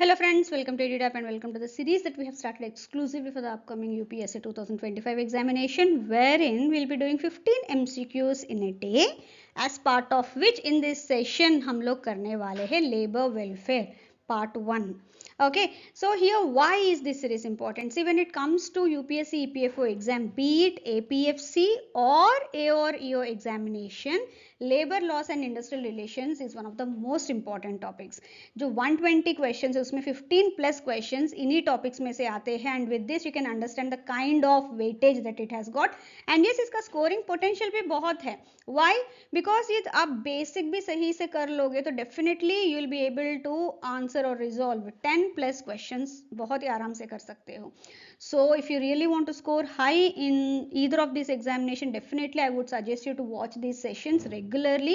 Hello friends, welcome to EduTap and welcome to the series that we have started exclusively for the upcoming UPSC 2025 examination, wherein we'll be doing 15 MCQs in a day, as part of which in this session हम लोग करने वाले हैं labor welfare part 1. Okay, so here why is this series important? See, when it comes to UPSC EPFO exam, be it APFC or AO or EO examination, labor laws and industrial relations is one of the most important topics. जो 120 questions है उसमें 15 plus questions इन्हीं topics में से आते हैं and with this you can understand the kind of weightage that it has got and yes इसका scoring potential भी बहुत है. व्हाई? बिकॉज ये आप बेसिक भी सही से कर लोगे तो definitely you will be able to answer और रिजॉल्व 10 प्लस क्वेश्चंस बहुत ही आराम से कर सकते हो. So if you really want to score high in either of these examination, definitely I would suggest you to watch these sessions regularly,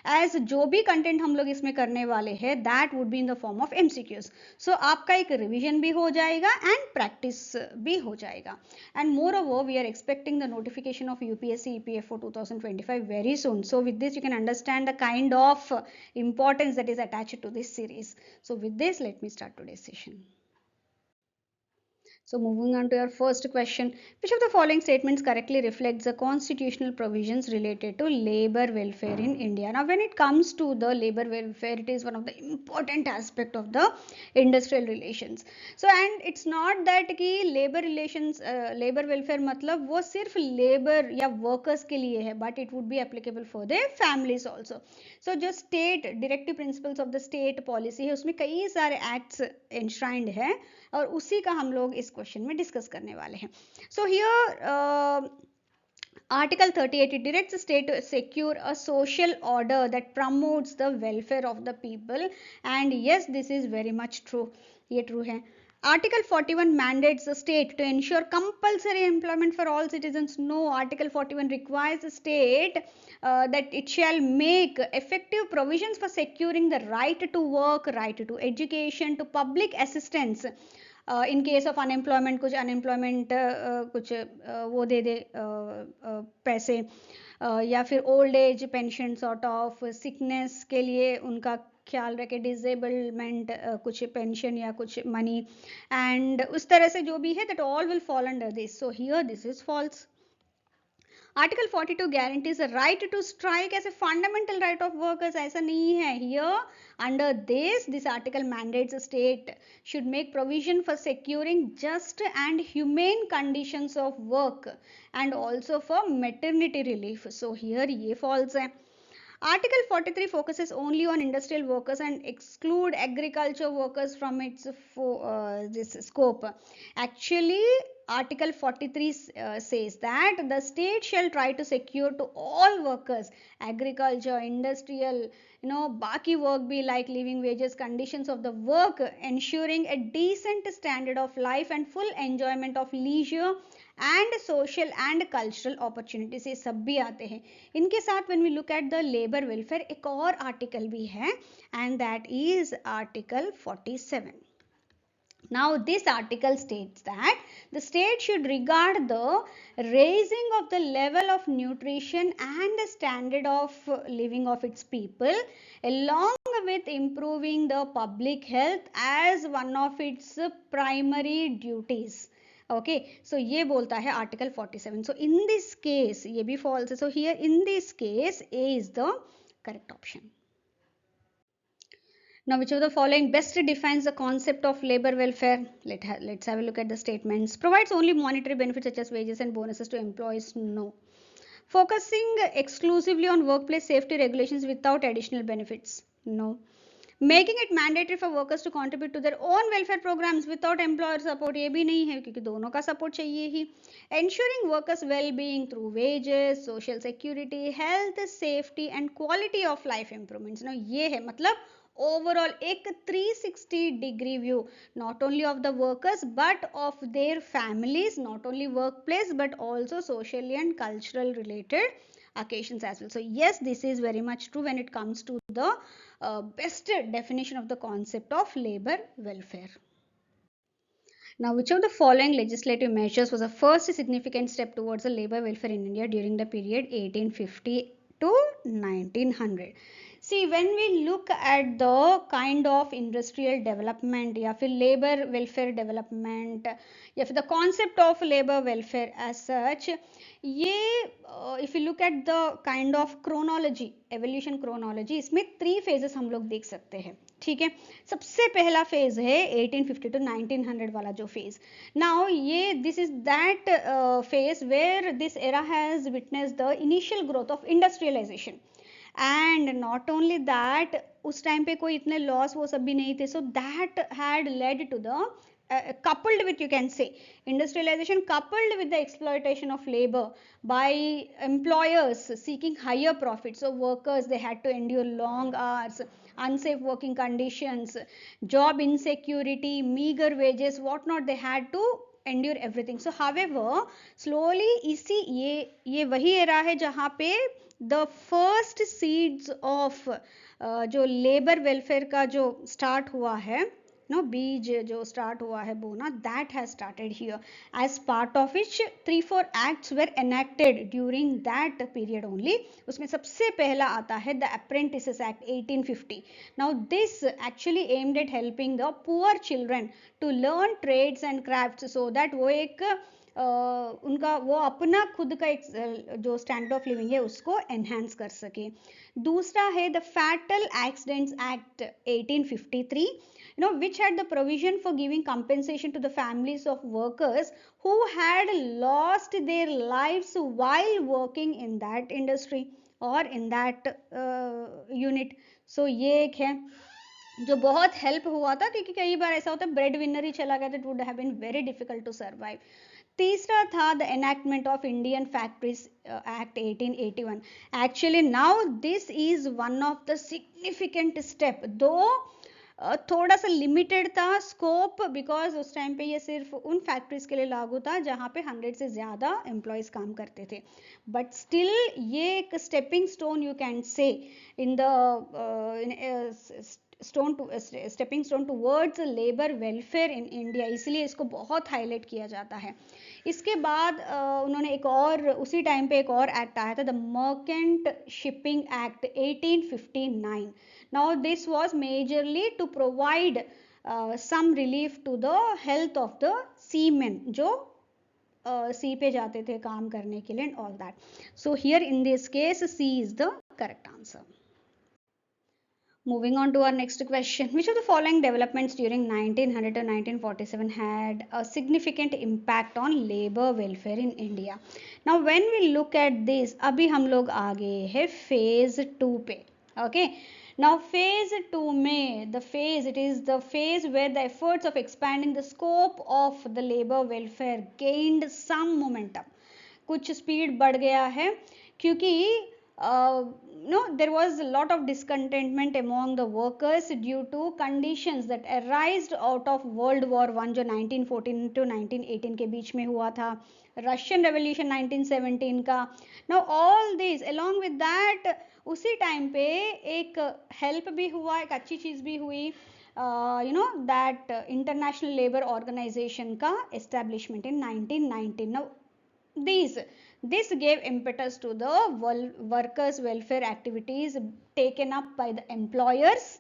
as जो भी content हम लोग इसमें करने वाले हैं that would be in the form of MCQs. So आपका एक revision भी हो जाएगा and practice भी हो जाएगा. And moreover, we are expecting the notification of UPSC EPFO 2025 very soon. So with this you can understand the kind of importance that is attached to this series. So with this, let me start today's session. So moving on to your first question, which of the following statements correctly reflects the constitutional provisions related to labor welfare in India? Now when it comes to the labor welfare, it is one of the important aspect of the industrial relations. So and it's not that कि labor relations labor welfare मतलब वो सिर्फ labor या workers के लिए है, but it would be applicable for their families also. So जो state directive principles of the state policy है उसमें कई सारे acts enshrined है और उसी का हम लोग इस क्वेश्चन में डिस्कस करने वाले हैं. So here Article 38, it directs the state to secure a social order that promotes the welfare of the people, and yes, this is very much true. ये true है. Article 41 mandates the state to ensure compulsory employment for all citizens. No, Article 41 requires the state that it shall make effective provisions for securing the right to work, right to education, to public assistance. In case of unemployment कुछ unemployment कुछ वो दे दे पैसे या फिर old age pension sort of sickness के लिए उनका ख्याल रखे, डिजेबलमेंट कुछ पेंशन या कुछ मनी एंड उस तरह से जो भी है that all will fall under this. So here this is false. Article 42 guarantees the right to strike as a fundamental right of workers. ऐसा नहीं है. Here under this article mandates the state should make provision for securing just and humane conditions of work and also for maternity relief. So here ये false है. Article 43 focuses only on industrial workers and exclude agriculture workers from its this scope. Actually, Article 43 says that the state shall try to secure to all workers, agriculture, industrial, बाकी work be like living wages, conditions of the work, ensuring a decent standard of life and full enjoyment of leisure and social and cultural opportunities. ये सब भी आते हैं. इनके साथ when we look at the labor welfare एक और article भी है and that is Article 47. Now this article states that the state should regard the raising of the level of nutrition and the standard of living of its people along with improving the public health as one of its primary duties. Okay, so ये बोलता है article 47. So in this case ये भी false है. So here in this case A is the correct option. Now, which of the following best defines the concept of labor welfare? Let's have a look at the statements. Provides only monetary benefits such as wages and bonuses to employees? No. Focusing exclusively on workplace safety regulations without additional benefits? No. Making it mandatory for workers to contribute to their own welfare programs without employer support? ये भी नहीं है क्योंकि दोनों का support चाहिए ही. Ensuring workers well-being through wages, social security, health, safety and quality of life improvements. Now ये है मतलब overall एक 360 degree view not only of the workers but of their families, not only workplace but also socially and cultural related occasions as well. So yes, this is very much true when it comes to the best definition of the concept of labor welfare. Now, which of the following legislative measures was the first significant step towards the labor welfare in India during the period 1850 to 1900? See, when we look at the kind of industrial development या फिर labor welfare development या फिर the concept of labor welfare as such, ये if you look at the kind of chronology, evolution chronology, इसमें 3 phases हम लोग देख सकते हैं. ठीक है. सबसे पहला फेज है 1850 to 1900 वाला जो फेज. नाउ ये this is that phase where this era has witness the initial growth of industrialisation. And not only that, उस टाइम पे कोई इतने लॉस वो सब भी नहीं थे. So that had led to the coupled with, you can say, industrialization coupled with the exploitation of labor by employers seeking higher profits. So workers, they had to endure long hours, unsafe working conditions, job insecurity, meager wages, what not, they had to endure everything. So however slowly इसी ये वही era है जहाँ पे the first seeds of जो labour welfare का जो start हुआ है, नो बीज जो स्टार्ट हुआ है बोना, that has started here. As part of which 3-4 acts were enacted during that period only. उसमें सबसे पहला आता है the apprentices act 1850. Now this actually aimed at helping the poor children to learn trades and crafts so that वो एक उनका वो अपना खुद का एक जो स्टैंडर्ड ऑफ लिविंग है उसको एनहांस कर सके. दूसरा है the fatal accidents act 1853, which had the provision for giving compensation to the families of workers who had lost their lives while working in that industry or in that unit. So ये एक है जो बहुत help हुआ था, क्योंकि कई बार ऐसा होता है ब्रेड विनर ही चला गया तो it would have been very difficult to survive. तीसरा था the enactment of Indian factories act 1881. Actually now this is one of the significant step, though थोड़ा सा लिमिटेड था स्कोप, बिकॉज उस टाइम पे ये सिर्फ उन फैक्ट्रीज के लिए लागू था जहाँ पे 100 से ज़्यादा एम्प्लॉयज़ काम करते थे. बट स्टिल ये एक stepping stone, you can say, in the stepping stone towards labour welfare in India, इसलिए इसको बहुत हाईलाइट किया जाता है. इसके बाद उन्होंने एक और उसी टाइम पे एक और एक्ट आया था, the merchant shipping act 1859. Now this was majorly to provide some relief to the health of the seamen जो सी पे जाते थे काम करने के लिए and all that. So here in this case C is the correct answer. Moving on to our next question. Which of the following developments during 1900 to 1947 had a significant impact on labor welfare in India? Now when we look at this, अभी हम लोग आ गए हैं phase 2 पे. Okay. Now phase 2 में it is the phase where the efforts of expanding the scope of the labor welfare gained some momentum. कुछ speed बढ़ गया है क्योंकि there was a lot of discontentment among the workers due to conditions that arose out of World War I जो 1914 to 1918 के बीच में हुआ था, Russian Revolution 1917 का. Now all these along with that उसी टाइम पे एक हेल्प भी हुआ, एक अच्छी चीज़ भी हुई, that इंटरनेशनल लेबर ऑर्गेनाइजेशन का establishment in 1919. Now this gave impetus to the workers welfare activities taken up by the employers,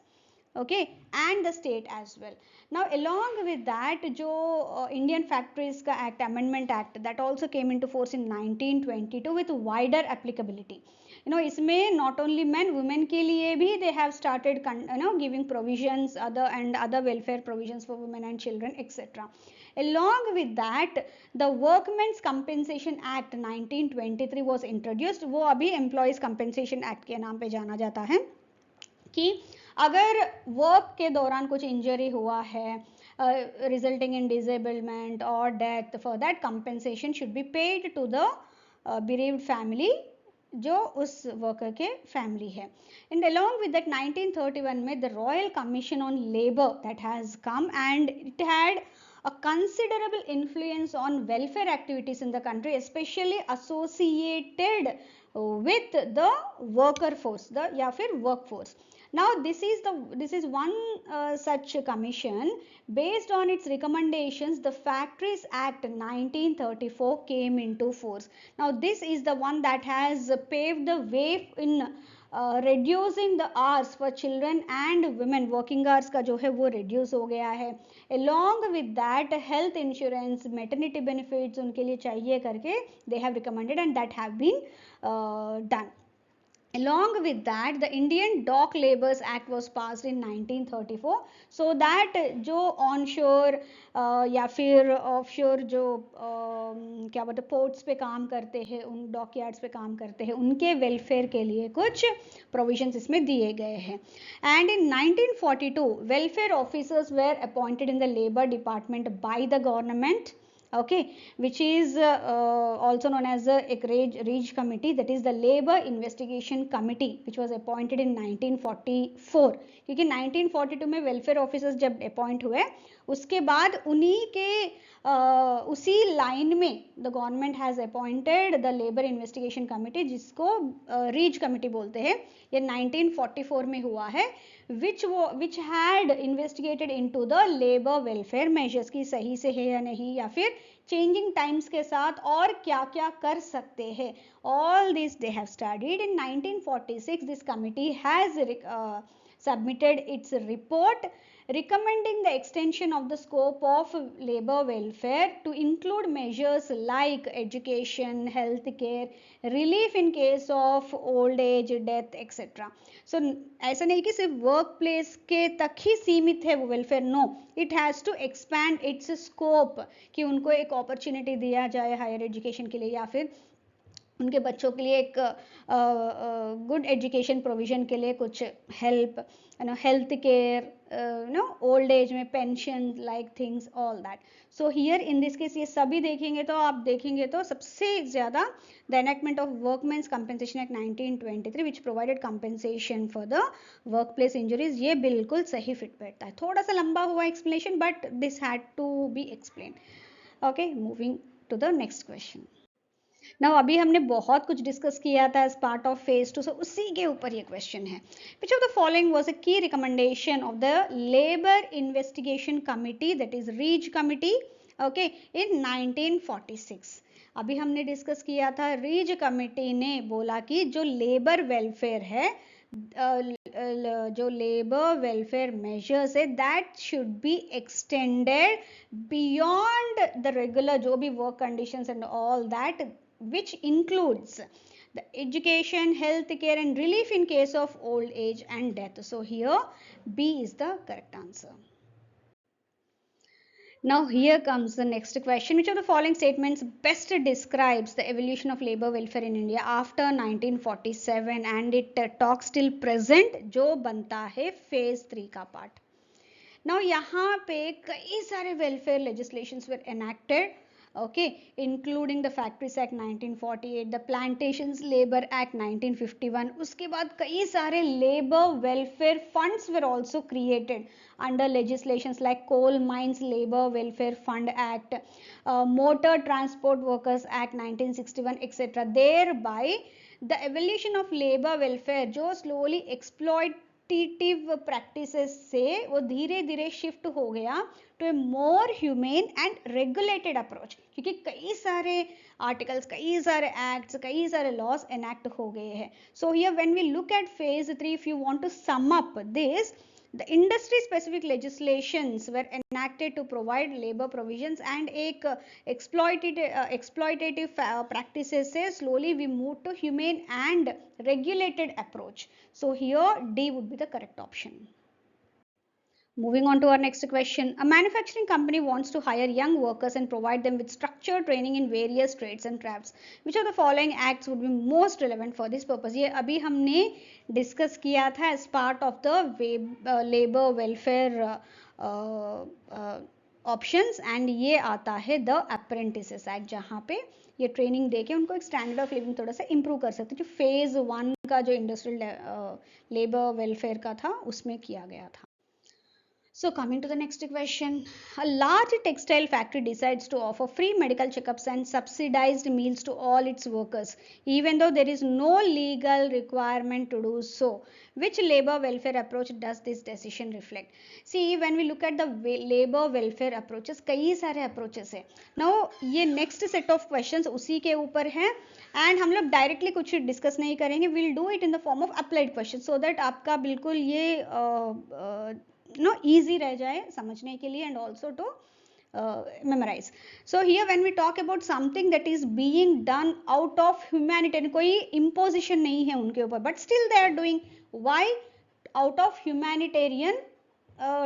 okay, and the state as well. Now along with that जो Indian Factories का Act, Amendment Act, that also came into force in 1922 with wider applicability. इसमें not only men, women के लिए भी they have started giving provisions, other welfare provisions for women and children, etc. Along with that the Workmen's Compensation Act 1923 was introduced. वो अभी Employees Compensation Act के नाम पे जाना जाता है कि अगर वर्क के दौरान कुछ इंजरी हुआ है रिजल्टिंग इन डिसेबलमेंट और death, for that compensation should be paid to the bereaved family जो उस वर्कर के फैमिली है. एंड अलॉन्ग विद दैट 1931 में the royal commission on labour that has come and it had a considerable influence on welfare activities in the country, especially associated with the worker force, the या फिर workforce. Now this is one such commission. Based on its recommendations, the Factories Act 1934 came into force. Now this is the one that has paved the way in reducing the hours for children and women, working hours का जो है वो reduce हो गया है. Along with that, health insurance, maternity benefits उनके लिए चाहिए करके they have recommended and that have been done. Along with that, the Indian Dock Labours Act was passed in 1934 so that जो onshore या फिर offshore जो क्या बोलते ports पे काम करते हैं, उन dockyards पे काम करते हैं, उनके welfare के लिए कुछ provisions इसमें दिए गए हैं. And in 1942, welfare officers were appointed in the Labour Department by the government, okay, which is also known as the Reg Committee, that is the Labour Investigation Committee, which was appointed in 1944. क्योंकि 1942 में welfare officers जब appoint हुए, उसके बाद उन्हीं के उसी line में the government has appointed the Labour Investigation Committee, जिसको Reg Committee बोलते हैं. ये 1944 में हुआ है, which had investigated into the labor welfare measures की सही से है या नहीं, या फिर changing times के साथ और क्या क्या कर सकते हैं. All this they have studied. In 1946 this committee has submitted its report recommending the extension of the scope of labor welfare to include measures like education, health care, relief in case of old age, death, etc. So ऐसा नहीं कि सिर्फ work place के तक ही सीमित है वो welfare. No, it has to expand its scope, कि उनको एक अपॉर्चुनिटी दिया जाए हायर एजुकेशन के लिए, या फिर उनके बच्चों के लिए एक गुड एजुकेशन प्रोविजन के लिए कुछ help, health care, old age में pension like things, all that. So here in this case ये सभी देखेंगे तो आप देखेंगे तो सबसे ज़्यादा the enactment of workmen's compensation act 1923 which provided compensation for the work place injuries, ये बिल्कुल सही फिट बैठता है. थोड़ा सा लंबा हुआ explanation but this had to be explain. Okay, moving to the next question. Now अभी हमने बहुत कुछ डिस्कस किया था as part of phase 2, so उसी के ऊपर ये क्वेश्चन है. Which of the following was a key recommendation of the labour investigation committee, that is Rege committee, okay, in 1946. अभी हमने डिस्कस किया था, रीच कमिटी ने बोला कि जो लेबर वेलफेयर है, जो लेबर वेलफेयर मेजर्स है, that should be extended beyond the regular जो भी work conditions and all that, which includes the education, health care and relief in case of old age and death. So here B is the correct answer. Now here comes the next question. Which of the following statements best describes the evolution of labor welfare in India after 1947 and it talks till present, जो बनता है phase 3 का part. Now यहाँ पे कई सारे welfare legislations were enacted, okay, including the Factories Act 1948, the Plantations Labor Act 1951. उसके बाद कई सारे labor welfare funds were also created under legislations like Coal Mines Labor Welfare Fund Act, Motor Transport Workers Act 1961, etc. Thereby the evolution of labor welfare जो slowly exploitative practices से वो धीरे धीरे shift हो गया to a more humane and regulated approach, क्योंकि कई सारे आर्टिकल्स, कई सारे एक्ट्स, कई सारे लॉज एनैक्ट हो गए हैं. So here when we look at phase 3, if you want to sum up this, the industry specific legislations were enacted to provide labor provisions and एक exploitative practices से slowly we move to humane and regulated approach. So here D would be the correct option. Moving on to our next question. A manufacturing company wants to hire young workers and provide them with structured training in various trades and crafts. Which of the following acts would be most relevant for this purpose? ये अभी हमने discuss किया था as part of the labor welfare options and ये आता है the Apprentices Act, जहाँ पे ये ट्रेनिंग देके उनको एक स्टैंडर्ड ऑफ लिविंग थोड़ा सा इम्प्रूव कर सकते, जो फेज 1 का जो इंडस्ट्रियल लेबर वेलफेयर का था उसमें किया गया था. So coming to the next question, a large textile factory decides to offer free medical checkups and subsidized meals to all its workers, even though there is no legal requirement to do so. Which labor welfare approach does this decision reflect? See, when we look at the labor welfare approaches, कई सारे approaches है. Now ये next set of questions उसी के ऊपर है and हम लोग directly कुछ discuss नहीं करेंगे. We'll do it in the form of applied questions so that आपका बिल्कुल ये easy रह जाए समझने के लिए and also to memorize. So here when we talk about something that is being done out of humanitarian, कोई imposition नहीं है उनके ऊपर, but still they are doing. Why? Out of humanitarian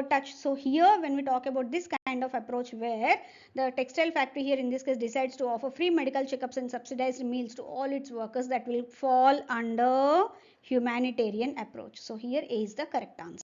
touch. So here when we talk about this kind of approach where the textile factory here in this case decides to offer free medical checkups and subsidized meals to all its workers, that will fall under humanitarian approach. So here A is the correct answer.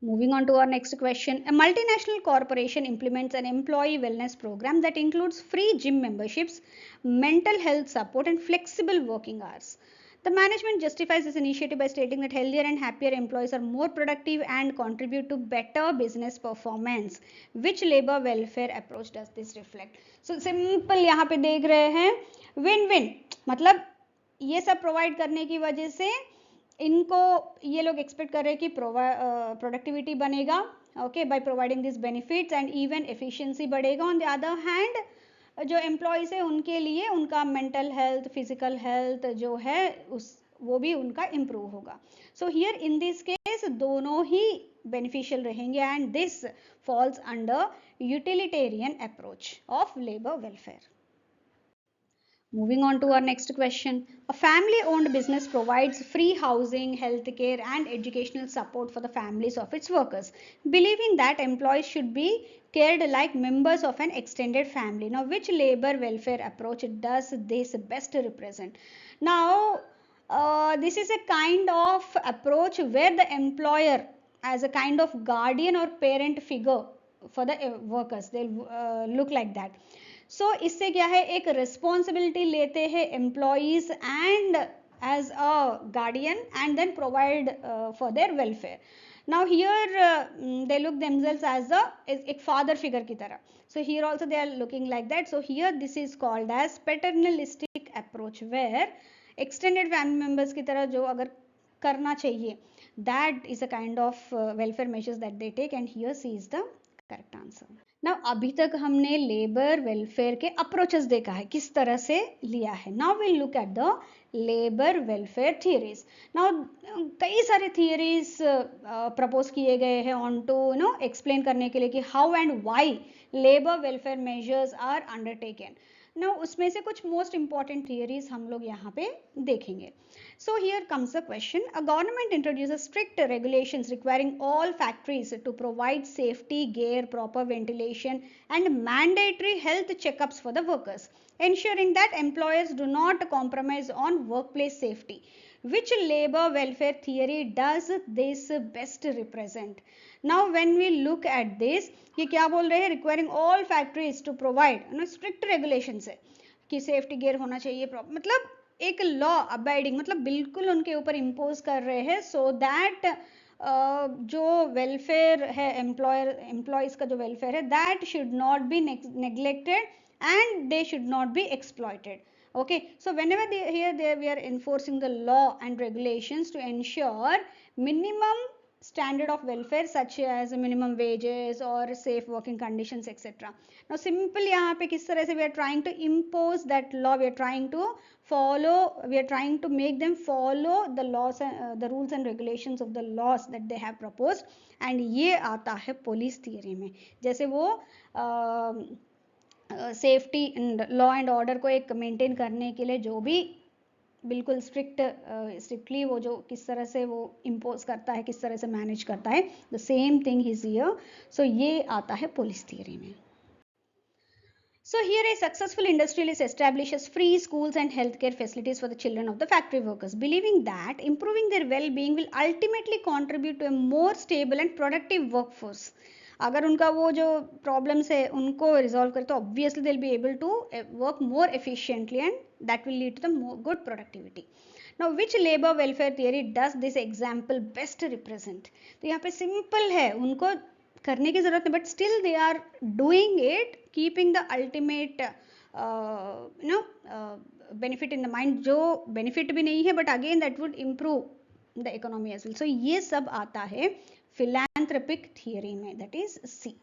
Moving on to our next question. A multinational corporation implements an employee wellness program that includes free gym memberships, mental health support, and flexible working hours. The management justifies this initiative by stating that healthier and happier employees are more productive and contribute to better business performance. Which labor welfare approach does this reflect? So simple यहाँ पे देख रहे हैं win-win, मतलब ये सब provide करने की वजह से इनको ये लोग एक्सपेक्ट कर रहे हैं कि प्रोडक्टिविटी बनेगा, okay, by providing this benefits and even efficiency बढ़ेगा. ऑन द अदर हैंड जो एम्प्लॉयज़ है उनके लिए उनका मेंटल हेल्थ, फिजिकल हेल्थ जो है वो भी उनका इम्प्रूव होगा. सो हियर इन दिस केस दोनों ही बेनिफिशियल रहेंगे and this falls under utilitarian approach of labour welfare. Moving on to our next question. A family-owned business provides free housing, healthcare, and educational support for the families of its workers, believing that employees should be cared like members of an extended family. Now, which labor welfare approach does this best represent? Now, this is a kind of approach where the employer, as a kind of guardian or parent figure for the workers, they'll look like that. So इससे क्या है, एक responsibility लेते हैं employees and as a guardian and then provide for their welfare. Now here they look themselves as एक father figure की तरह. So here also they are looking like that. So here this is called as paternalistic approach where extended family members की तरह जो अगर करना चाहिए, that is a kind of welfare measures that they take and here C is the correct answer. Now अभी तक हमने labour welfare के अप्रोचेस देखा है, किस तरह से लिया है. Now will look at the labour welfare theories. Now कई सारे थियरीज प्रपोज किए गए हैं ऑन टू एक्सप्लेन करने के लिए कि how and why labour welfare measures are undertaken. Now उसमें से कुछ मोस्ट इंपॉर्टेंट थियरीज हम लोग यहाँ पे देखेंगे. So here comes the question. A government introduces strict regulations requiring all factories to provide safety gear, proper ventilation, and mandatory health checkups for the workers, ensuring that employers do not compromise on workplace safety. Which labor welfare theory does this best represent? Now when we look at this, ये क्या बोल रहे हैं? Requiring all factories to provide strict regulations है कि safety gear होना चाहिए, मतलब एक लॉ अबाइडिंग, मतलब बिल्कुल उनके ऊपर इम्पोज कर रहे हैं सो दैट जो वेलफेयर है एम्प्लॉयज़ का जो वेलफेयर है that should not be neglected and they should not be exploited. Okay, so whenever we are enforcing the law and regulations to ensure minimum standard of welfare such as minimum wages or safe working conditions etc. Now simple यहाँ पे किस तरह से we are trying to impose that law, we are trying to make them follow the laws the rules and regulations of the laws that they have proposed. and ये आता है police theory में, जैसे वो safety and law and order को एक maintain करने के लिए जो भी बिल्कुल स्ट्रिक्टली वो जो किस तरह से वो इम्पोज करता है, किस तरह से मैनेज करता है, the same thing is here. So ये आता है पुलिस थियरी में. So here a successful industrialist establishes free schools and healthcare facilities for the children of the factory workers, believing that improving their well-being will ultimately contribute to a more stable and productive workforce. अगर उनका वो जो problems है उनको resolve करे तो obviously they will be able to work more efficiently and that will lead to the good productivity. Now which labor welfare theory does this example best represent? तो यहाँ पे simple है, उनको करने की जरूरत है, but still they are doing it keeping the ultimate benefit in the mind, जो benefit भी नहीं है but again that would improve the economy as well. So ये सब आता है philanthropic theory में, that is C.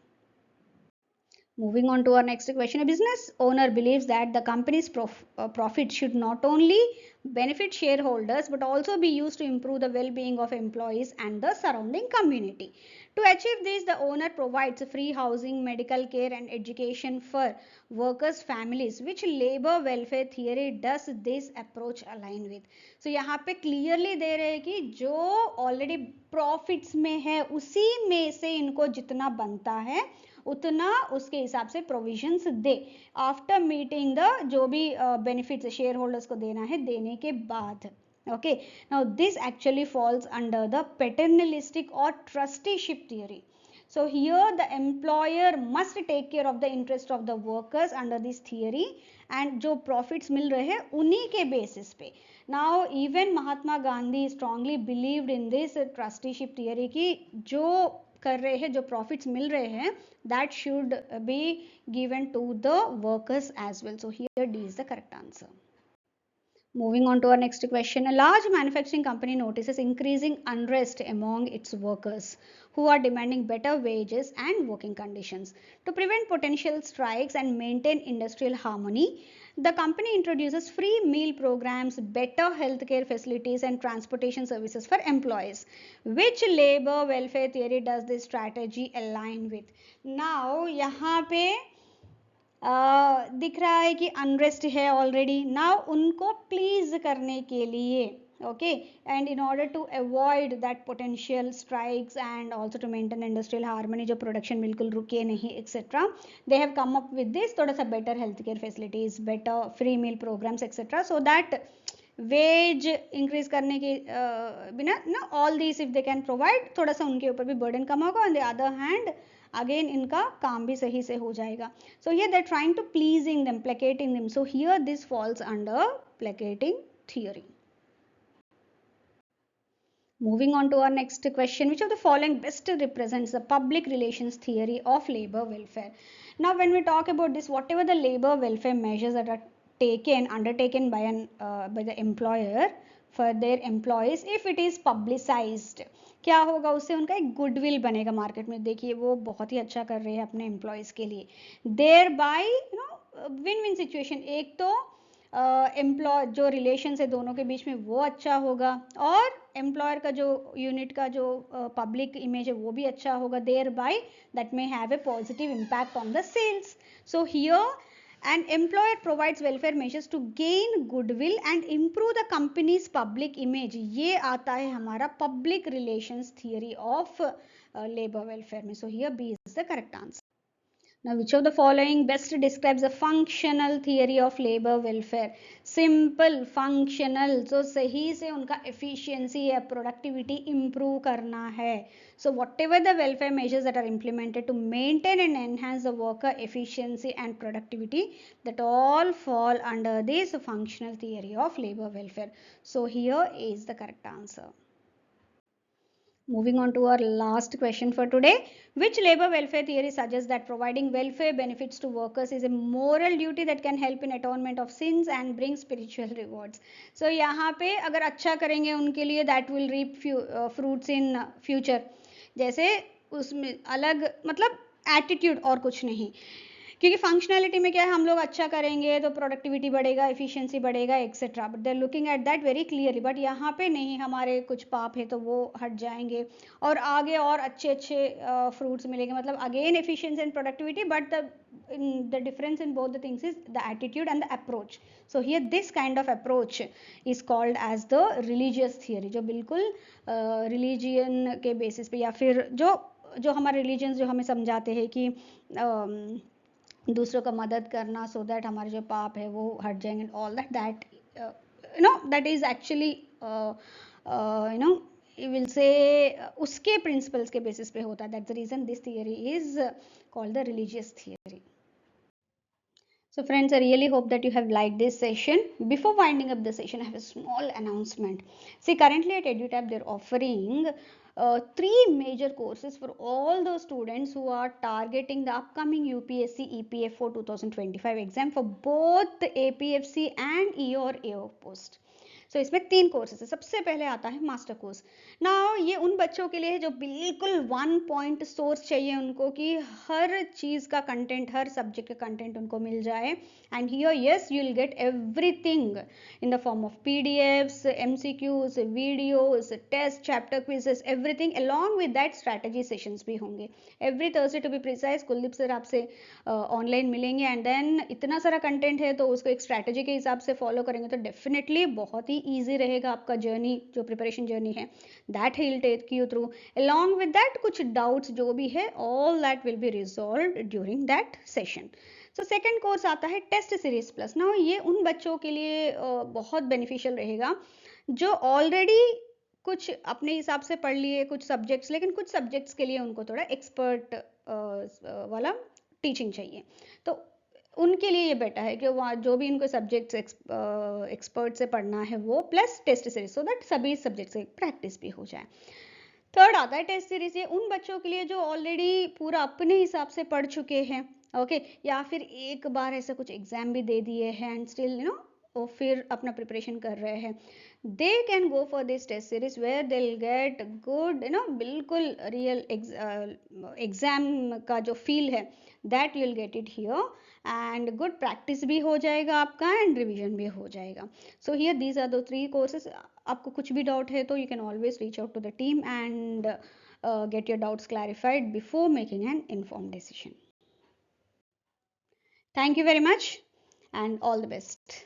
Moving on to our next question. A business owner believes that the company's profit should not only benefit shareholders but also be used to improve the well-being of employees and the surrounding community. To achieve this, the owner provides free housing, medical care and education for workers' families. Which labor welfare theory does this approach align with? So यहाँ पे clearly दे रहे हैं कि जो already profits में है उसी में से इनको जितना बनता है उतना उसके हिसाब से provisions they, after meeting the जो भी बेनिफिट्स शेयर होल्डर्स को देना है देने के बाद. Okay, now this actually falls under the paternalistic or trusteeship theory. So here the employer must take care of the interest of the workers under this theory and जो profits मिल रहे हैं उन्हीं के basis पे. Now even Mahatma Gandhi strongly believed in this trusteeship theory कि जो कर रहे हैं, जो profits मिल रहे हैं, that should be given to the workers as well. So here D is the correct answer. Moving on to our next question. A large manufacturing company notices increasing unrest among its workers who are demanding better wages and working conditions. To prevent potential strikes and maintain industrial harmony, the company introduces free meal programs, better healthcare facilities and transportation services for employees. Which labor welfare theory does this strategy align with? Now, यहाँ पे दिख रहा है कि unrest है already. Now उनको please करने के लिए, okay, and in order to avoid that potential strikes and also to maintain industrial harmony, जो प्रोडक्शन बिल्कुल रुके नहीं etcetera, they have come up with this थोड़ा सा better health care facilities, better free meal programs etcetera, so that wages increase करने के बिना ना all this if they can provide, थोड़ा सा उनके ऊपर भी बर्डन कम होगा. On the other hand again इनका काम भी सही से हो जाएगा. So here they're trying to pleasing them, placating them. So here this falls under placating theory. Moving on to our next question. Which of the following best represents the public relations theory of labor welfare? Now when we talk about this, whatever the labor welfare measures that are undertaken by the employer for their employees, if it is publicized, क्या होगा, उससे उनका एक goodwill बनेगा market में. देखिए वो बहुत ही अच्छा कर रहे हैं अपने एम्प्लॉयज़ के लिए. Thereby win win situation, एक तो एम्प्लॉय जो रिलेशन है दोनों के बीच में वो अच्छा होगा और एम्प्लॉयर का जो यूनिट का जो पब्लिक इमेज है वो भी अच्छा होगा. Thereby that may have a positive impact on the sales. So here an employer provides welfare measures to gain goodwill and improve the company's public image. ये आता है हमारा public relations theory of labor welfare में. So here B is the correct answer. Now which of the following best describes the functional theory of labor welfare? Simple, functional. So सही से उनका efficiency या productivity improve करना है. So whatever the welfare measures that are implemented to maintain and enhance the worker efficiency and productivity, that all fall under this functional theory of labor welfare. So here is the correct answer. Moving on to our last question for today. Which labor welfare theory suggests that providing welfare benefits to workers is a moral duty that can help in atonement of sins and bring spiritual rewards? So यहाँ पे अगर अच्छा करेंगे उनके लिए that will reap fruits in future. जैसे उसमें अलग मतलब एटीट्यूड और कुछ नहीं, क्योंकि फंक्शनैलिटी में क्या है, हम लोग अच्छा करेंगे तो प्रोडक्टिविटी बढ़ेगा, एफिशिएंसी बढ़ेगा etcetera, but they are looking at that very clearly. But यहाँ पे नहीं, हमारे कुछ पाप है तो वो हट जाएंगे और आगे और अच्छे अच्छे फ्रूट्स मिलेंगे. मतलब again efficiency and productivity, but the difference in both the things is the attitude and the approach. So here this kind of approach is called as the religious theory, जो बिल्कुल रिलीजियन के basis पे या फिर जो हमारे religions जो हमें समझाते हैं कि दूसरों का मदद करना सो दैट हमारे जो पाप है वो हट जाएंगे, all that that is actually you will say उसके प्रिंसिपल्स के बेसिस पे होता है. That's the reason this theory is called the religious theory. So friends, I really hope that you have liked this session. Before winding up the session, I have a small announcement. See, currently at EduTap, they're offering three major courses for all those students who are targeting the upcoming UPSC EPFO 2025 exam for both the APFC and EO or AO post. सो इसमें तीन courses है. सबसे पहले आता है master course. Now ये उन बच्चों के लिए है जो बिल्कुल वन पॉइंट सोर्स चाहिए उनको, कि हर चीज़ का कंटेंट, हर सब्जेक्ट का कंटेंट उनको मिल जाए. And here yes you will get everything in the form of PDFs, MCQs, videos, test, chapter quizzes, everything. Along with that strategy sessions भी होंगे every Thursday. To be precise, Kuldeep sir आपसे online मिलेंगे. And then इतना सारा content है तो उसको एक स्ट्रैटेजी के हिसाब से फॉलो करेंगे तो डेफिनेटली बहुत ही ईजी रहेगा आपका जर्नी, जो प्रिपरेशन जर्नी है that he'll take you through. Along with that, कुछ doubts जो भी है, all that will be resolved during that session. So second course आता है टेस्ट सीरीज प्लस. ना ये उन बच्चों के लिए बहुत बेनिफिशियल रहेगा जो ऑलरेडी कुछ अपने हिसाब से पढ़ लिए कुछ सब्जेक्ट्स, लेकिन कुछ सब्जेक्ट्स के लिए उनको थोड़ा एक्सपर्ट वाला टीचिंग चाहिए. तो उनके लिए ये बेटर है कि वहाँ जो भी इनको सब्जेक्ट्स एक्सपर्ट से पढ़ना है वो, plus test series, so that सभी सब्जेक्ट से प्रैक्टिस भी हो जाए. थर्ड आता है टेस्ट सीरीज. ये उन बच्चों के लिए जो ऑलरेडी पूरा अपने हिसाब से पढ़ चुके हैं, ओके, या फिर एक बार ऐसा कुछ एग्जाम भी दे दिए हैं एंड स्टिल और फिर अपना प्रिपरेशन कर रहे हैं. They can go for this test series where they will get good बिल्कुल रियल एग्जाम का जो फील है that you will get it here. And good practice भी हो जाएगा आपका एंड रिविजन भी हो जाएगा. So here these are the three courses. आपको कुछ भी डाउट है तो you can always reach out to the team and get your doubts clarified before making an informed decision. Thank you very much and all the best.